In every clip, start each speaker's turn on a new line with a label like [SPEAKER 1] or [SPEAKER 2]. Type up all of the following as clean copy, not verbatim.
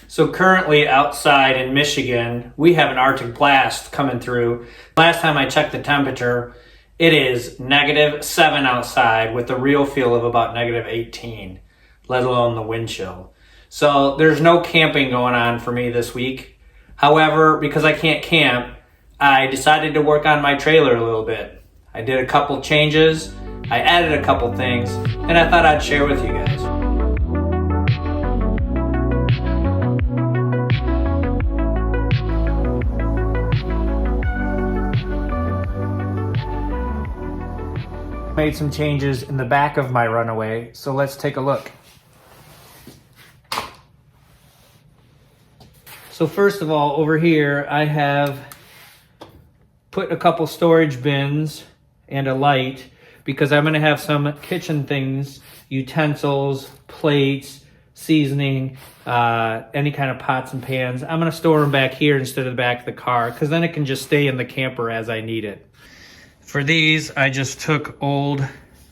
[SPEAKER 1] So currently outside in Michigan, we have an Arctic blast coming through. Last time I checked the temperature, it is -7 outside with a real feel of about -18, let alone the wind chill. So there's no camping going on for me this week. However, because I can't camp, I decided to work on my trailer a little bit. I did a couple changes, I added a couple things, and I thought I'd share with you guys. Made some changes in the back of my Runaway, so let's take a look. So first of all, over here I have put a couple storage bins and a light because I'm going to have some kitchen things, utensils, plates, seasoning, any kind of pots and pans. I'm going to store them back here instead of the back of the car because then it can just stay in the camper as I need it. For these, I just took old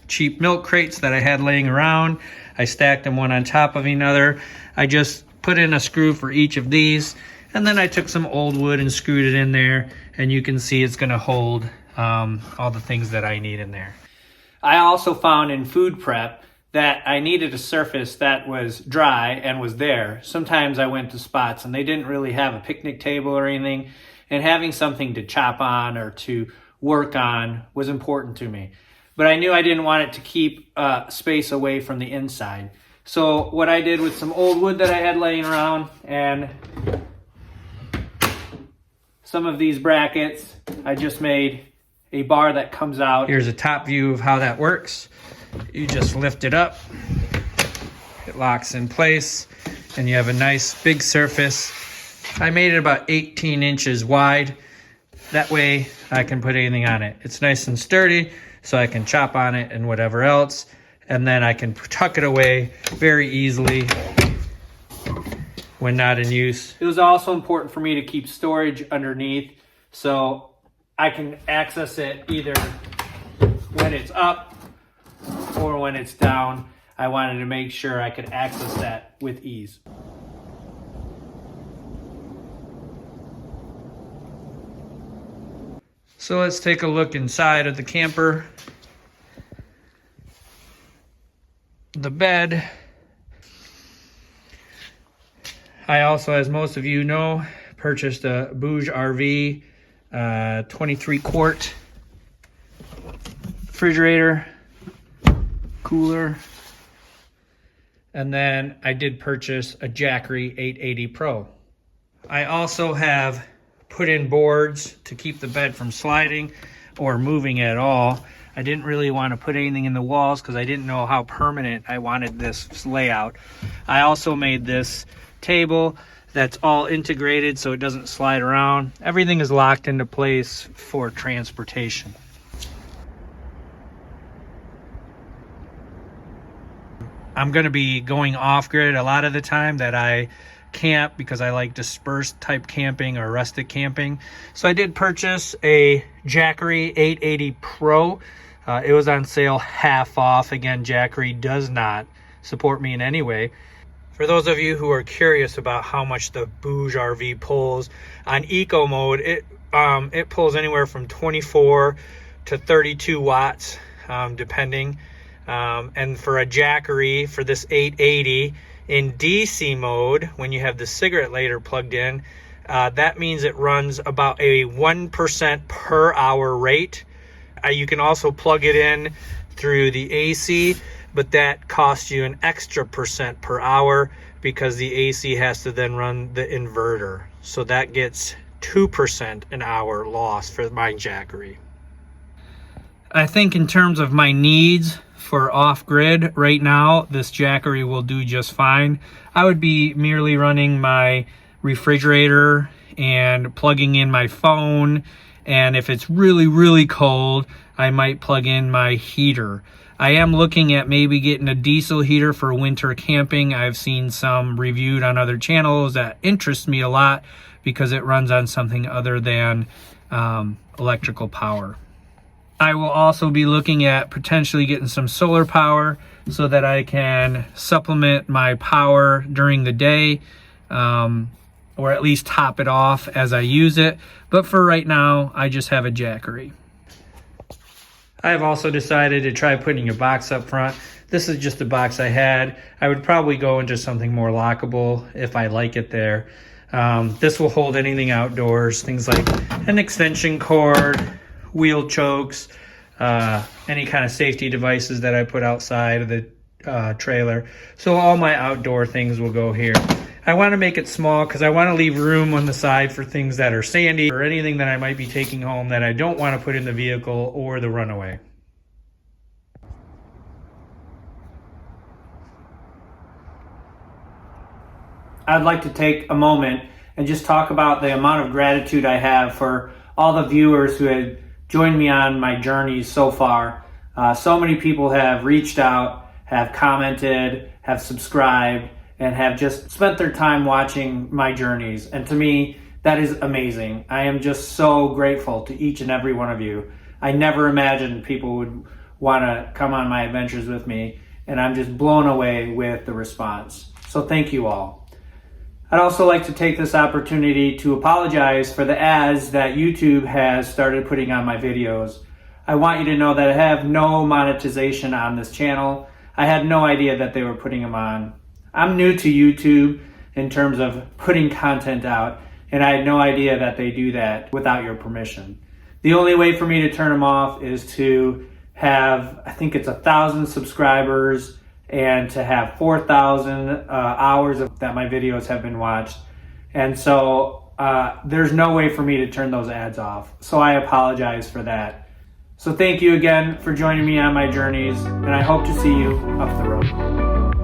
[SPEAKER 1] cheap milk crates that I had laying around. I stacked them one on top of another. I just put in a screw for each of these, and then I took some old wood and screwed it in there, and you can see it's gonna hold all the things that I need in there. I also found in food prep that I needed a surface that was dry and was there. Sometimes I went to spots and they didn't really have a picnic table or anything, and having something to chop on or to work on was important to me. But I knew I didn't want it to keep space away from the inside. So what I did with some old wood that I had laying around and some of these brackets, I just made a bar that comes out. Here's a top view of how that works. You just lift it up, it locks in place, and you have a nice big surface. I made it about 18 inches wide. That way I can put anything on it. It's nice and sturdy, so I can chop on it and whatever else. And then I can tuck it away very easily when not in use. It was also important for me to keep storage underneath so I can access it either when it's up or when it's down. I wanted to make sure I could access that with ease. So let's take a look inside of the camper. The bed. I also, as most of you know, purchased a Bouge RV 23 quart refrigerator, cooler, and then I did purchase a Jackery 880 Pro. I also have put in boards to keep the bed from sliding or moving at all. I didn't really want to put anything in the walls because I didn't know how permanent I wanted this layout. I also made this table that's all integrated so it doesn't slide around. Everything is locked into place for transportation. I'm going to be going off-grid a lot of the time that I camp because I like dispersed type camping or rustic camping. So I did purchase a Jackery 880 Pro. It was on sale half off. Again, Jackery does not support me in any way. For those of you who are curious about how much the Bouge RV pulls, on eco mode, it pulls anywhere from 24 to 32 watts, depending. And for a Jackery, for this 880, in DC mode, when you have the cigarette lighter plugged in, that means it runs about a 1% per hour rate. You can also plug it in through the AC, but that costs you an extra % per hour because the AC has to then run the inverter. So that gets 2% an hour loss for my Jackery. I think in terms of my needs for off-grid right now, this Jackery will do just fine. I would be merely running my refrigerator and plugging in my phone, and if it's really, really cold, I might plug in my heater. I am looking at maybe getting a diesel heater for winter camping. I've seen some reviewed on other channels that interest me a lot because it runs on something other than electrical power. I will also be looking at potentially getting some solar power so that I can supplement my power during the day. or at least top it off as I use it. But for right now, I just have a Jackery. I have also decided to try putting a box up front. This is just a box I had. I would probably go into something more lockable if I like it there. This will hold anything outdoors, things like an extension cord, wheel chokes, any kind of safety devices that I put outside of the trailer. So all my outdoor things will go here. I want to make it small because I want to leave room on the side for things that are sandy or anything that I might be taking home that I don't want to put in the vehicle or the Runaway. I'd like to take a moment and just talk about the amount of gratitude I have for all the viewers who have joined me on my journeys so far. So many people have reached out, have commented, have subscribed, and have just spent their time watching my journeys. And to me, that is amazing. I am just so grateful to each and every one of you. I never imagined people would want to come on my adventures with me, and I'm just blown away with the response. So thank you all. I'd also like to take this opportunity to apologize for the ads that YouTube has started putting on my videos. I want you to know that I have no monetization on this channel. I had no idea that they were putting them on. I'm new to YouTube in terms of putting content out, and I had no idea that they do that without your permission. The only way for me to turn them off is to have, I think it's 1,000 subscribers and to have 4,000 hours that my videos have been watched. And so there's no way for me to turn those ads off. So I apologize for that. So thank you again for joining me on my journeys, and I hope to see you up the road.